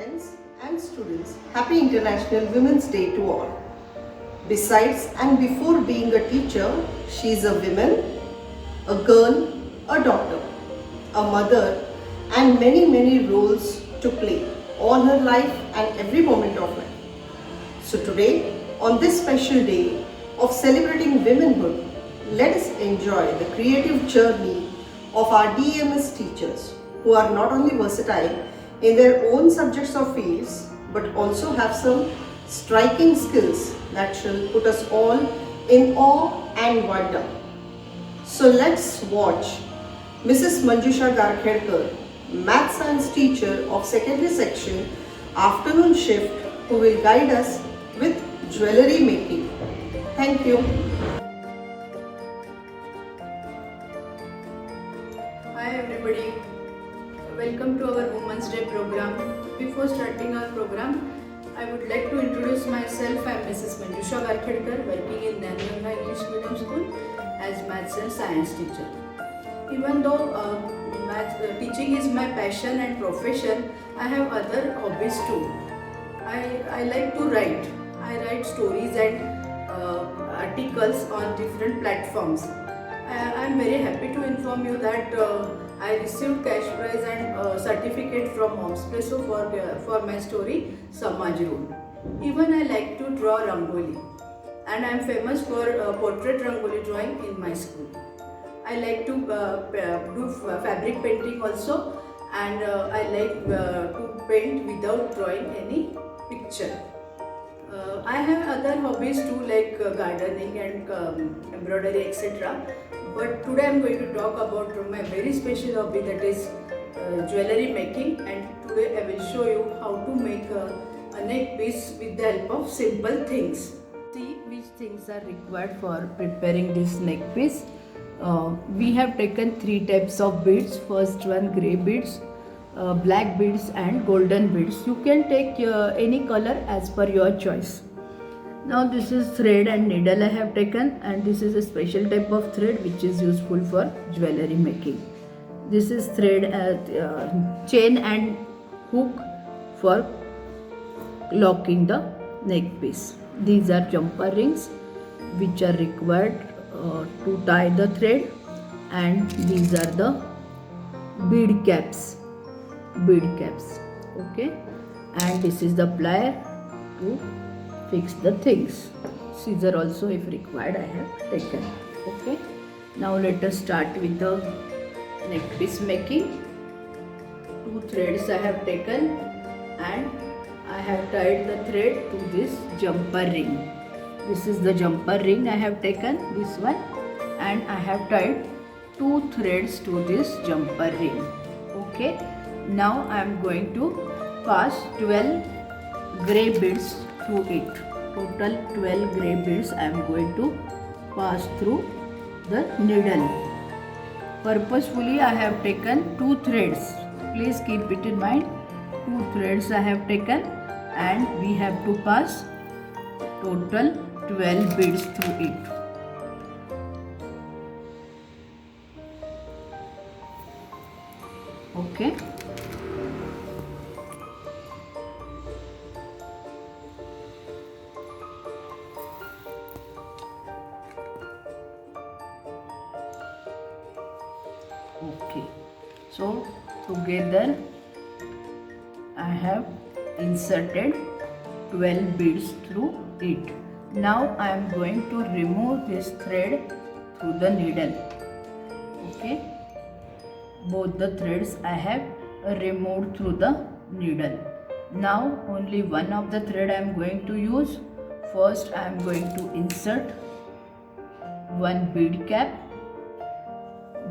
friends and students, Happy International Women's Day to all. Besides and before being a teacher, she is a woman, a girl, a daughter, a mother, and many roles to play all her life and every moment of life. So today, on this special day of celebrating womanhood, let us enjoy the creative journey of our DMS teachers who are not only versatile in their own subjects or fields but also have some striking skills that shall put us all in awe and wonder. So let's watch Mrs. Manjusha Garkhedkar, Math Science teacher of secondary section, afternoon shift, who will guide us with jewellery making. Thank you. Hi everybody, welcome to our Women's Day program. Before starting our program, I would like to introduce myself. I am Mrs. Manjusha Garkhedkar, working in Nanyanga English Medium School as Maths and Science teacher. Even though teaching is my passion and profession, I have other hobbies too. I like to write. I write stories and articles on different platforms. I am very happy to inform you that I received cash prize and certificate from Moms Presso for my story Samaj Rule. Even I like to draw Rangoli, and I am famous for portrait Rangoli drawing in my school. I like to do fabric painting also, and I like to paint without drawing any picture. I have other hobbies too, like gardening and embroidery, etc. But today I am going to talk about my very special hobby, that is jewellery making, and today I will show you how to make a neck piece with the help of simple things. See which things are required for preparing this neck piece. We have taken three types of beads. First one, grey beads, black beads and golden beads. You can take any color as per your choice. Now this is thread and needle I have taken, and this is a special type of thread which is useful for jewellery making. This is thread, chain and hook for locking the neck piece. These are jumper rings which are required to tie the thread, and these are the bead caps. Okay, and this is the plier to fix the things. Scissor also if required I have taken. Okay, now let us start with the neck piece making. Two threads I have taken, and I have tied the thread to this jumper ring. This is the jumper ring I have taken, this one, and I have tied two threads to this jumper ring. Okay, now I am going to pass 12 grey beads through it. Total 12 grey beads I am going to pass through the needle. Purposefully I have taken two threads. Please keep it in mind. Two threads I have taken, and we have to pass total 12 beads through it. Okay. Okay, so together I have inserted 12 beads through it. Now I am going to remove this thread through the needle. Okay, both the threads I have removed through the needle. Now only one of the thread I am going to use. First I am going to insert one bead cap,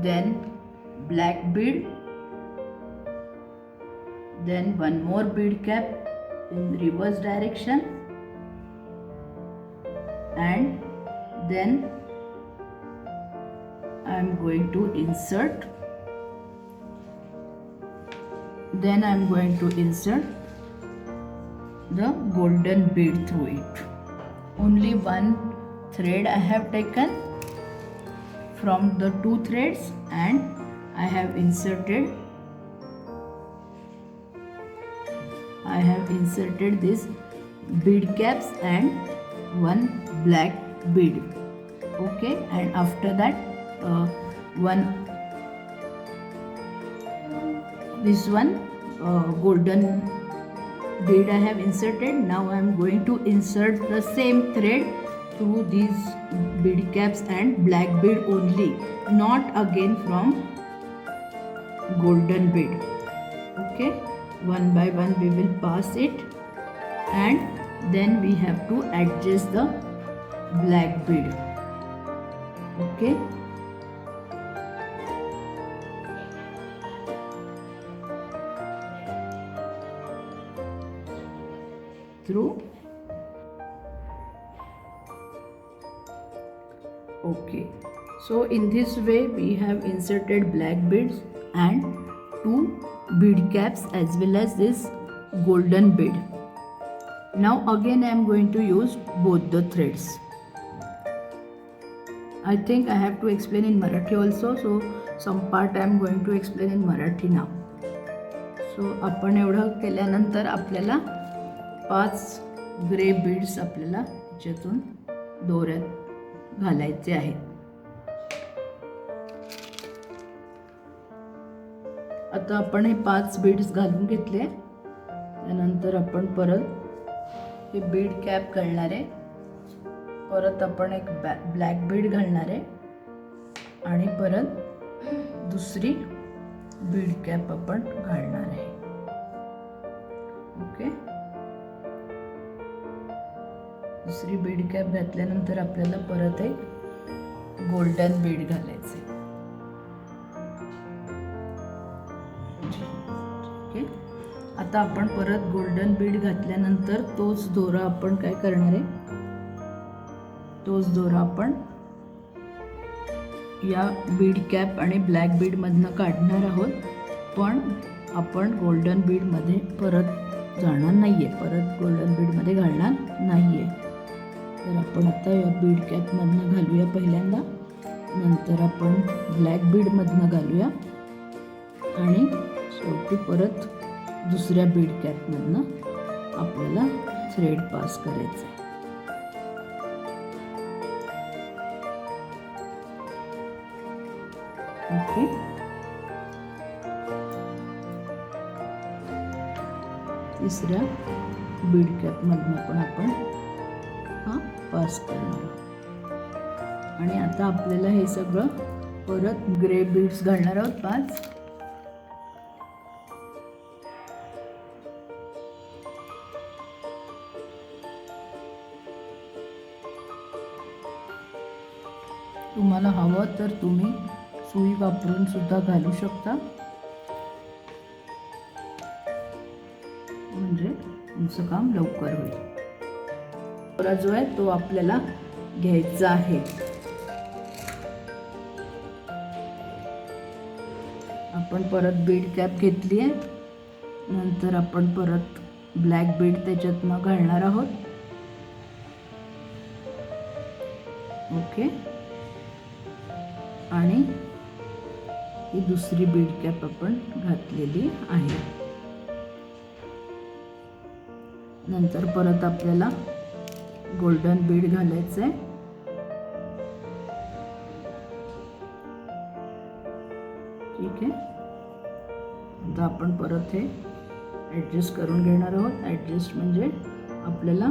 then black bead, then one more bead cap in reverse direction, and then I am going to insert the golden bead through it. Only one thread I have taken from the two threads, and I have inserted I have inserted this bead caps and one black bead. Okay, and after that this one golden bead I have inserted. Now I am going to insert the same thread through these bead caps and black bead only, not again from golden bead. Okay, one by one we will pass it, and then we have to adjust the black bead. Okay, through. Okay, so in this way we have inserted black beads and two bead caps as well as this golden bead. Now again I am going to use both the threads. I think I have to explain in Marathi also, so some part I am going to explain in Marathi now. So आपण एवढं केल्यानंतर आपल्याला 5 grey beads आपल्याला याच्यातून दोऱ्यात घालायचे आहेत. आता आपण हे 5 बीड्स घालून घेतले. त्यानंतर आपण परत हे बीड कॅप घालणार आहे. परत आपण एक ब्लॅक बीड घालणार आहे आणि परत दुसरी बीड कॅप आपण घालणार आहे. ओके, दुसरी बीड कॅप घातल्यानंतर आपल्याला परत एक गोल्डन बीड घालायचे. ओके, आता आपण परत गोल्डन बीड घातल्यानंतर तोच दोरा आपण काय करणार आहे, तोच दोरा आपण या बीड कॅप आणि ब्लॅक बीड मधनं काढणार आहोत. पण आपण गोल्डन बीड मध्ये परत जाणार नाहीये, परत गोल्डन बीड मध्ये घालणार नाहीये. तर आपण आता या बीड कॅप मधनं घालूया पहिल्यांदा, नंतर आपण ब्लॅक बीड मधनं घालूया आणि शेवटी परत दुसऱ्या बीड कॅप मधनं आपल्याला थ्रेड पास करायचं. ओके, तिसऱ्या बीड कॅप मधनं पण आपण हा पास करणार. आणि आता आपल्याला हे सगळं परत ग्रे बीड्स घालणार आहोत 5. तुम्हाला हवं तर तुम्ही सुई वापरून सुद्धा घालू शकता, म्हणजे तुमचं काम लवकर होईल. दोरा जो आहे तो आपल्याला घ्यायचा आहे. आपण परत बीड कॅप घेतली आहे, नंतर आपण परत ब्लॅक बीड त्याच्यातनं घालणार आहोत. ओके, आणि ही दुसरी बीड कॅप आपण घातलेली आहे. नंतर परत आपल्याला गोल्डन बीड घालायचं आहे. ठीक आहे, आता आपण परत हे ॲडजस्ट करून घेणार आहोत. ॲडजस्ट म्हणजे आपल्याला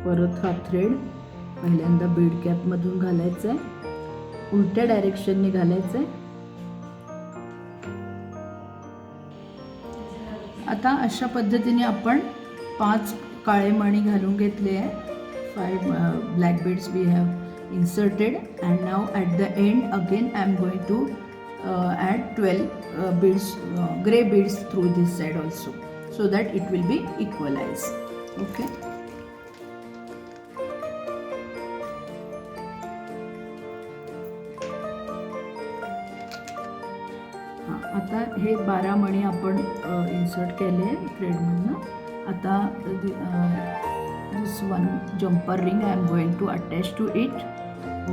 परत हा थ्रेड पहिल्यांदा बीड कॅपमधून घालायचा आहे, उलट्या डायरेक्शनने घालायचं आहे. आता अशा पद्धतीने आपण 5 काळे मणी घालून घेतले आहे. 5 black beads we have inserted, and now at the end again I am going to add 12 beads, gray beads through this side also, so that it will be equalized. Okay, आता हे 12 मणी आपण इन्सर्ट केले थ्रेडमधनं. आता this one jumper ring I am going to attach to it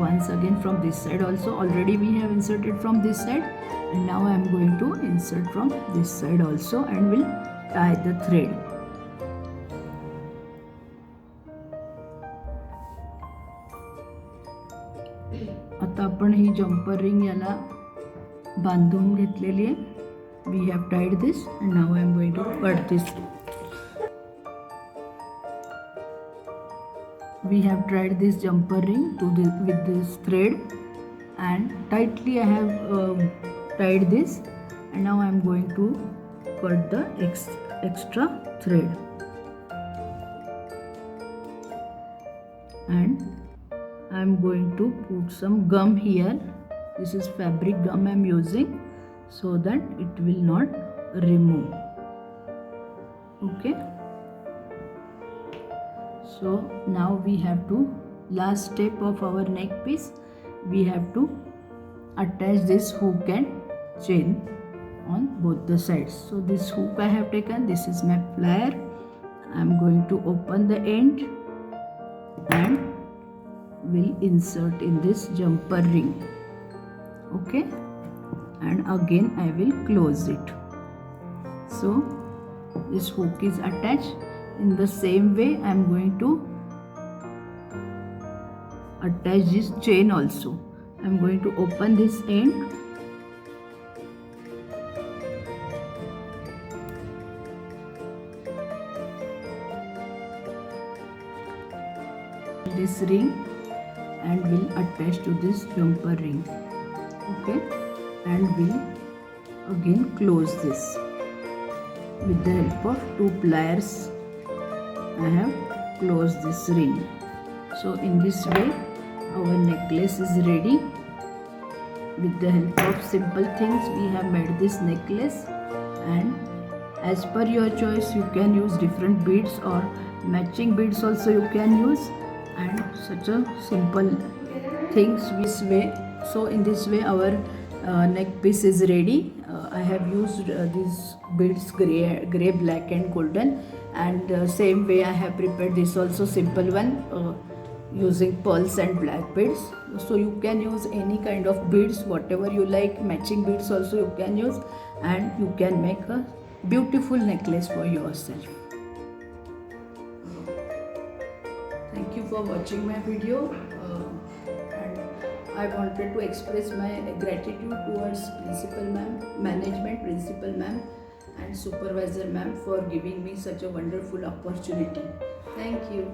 once again from this side also. Already we have inserted from this side, and now I am going to insert from this side also, and will tie the thread. आता आपण ही jumper ring याला बांधून घेतलेली आहे. We have tied this and now I am going to cut this. We have tied this jumper ring with this thread, and tightly I have tied this, and now I am going to cut the extra thread, and I am going to put some gum here. This is fabric gum I am using so that it will not remove. Okay. So now we have to, last step of our neck piece, we have to attach this hook and chain on both the sides. So this hook I have taken, this is my plier. I am going to open the end and will insert in this jumper ring. Okay, and again I will close it. So this hook is attached. In the same way I am going to attach this chain also. I am going to open this end, this ring, and will attach to this jumper ring. Okay, and will again close this with the help of two pliers. I have closed this ring. So in this way our necklace is ready. With the help of simple things we have made this necklace, and as per your choice you can use different beads or matching beads also you can use, and such a simple things this way. So in this way our neck piece is ready. I have used these beads gray, black and golden, and same way I have prepared this also simple one using pearls and black beads. So you can use any kind of beads whatever you like. Matching beads also you can use, and you can make a beautiful necklace for yourself. Thank you for watching my video, and I wanted to express my gratitude towards principal ma'am, management principal ma'am and supervisor ma'am for giving me such a wonderful opportunity. Thank you.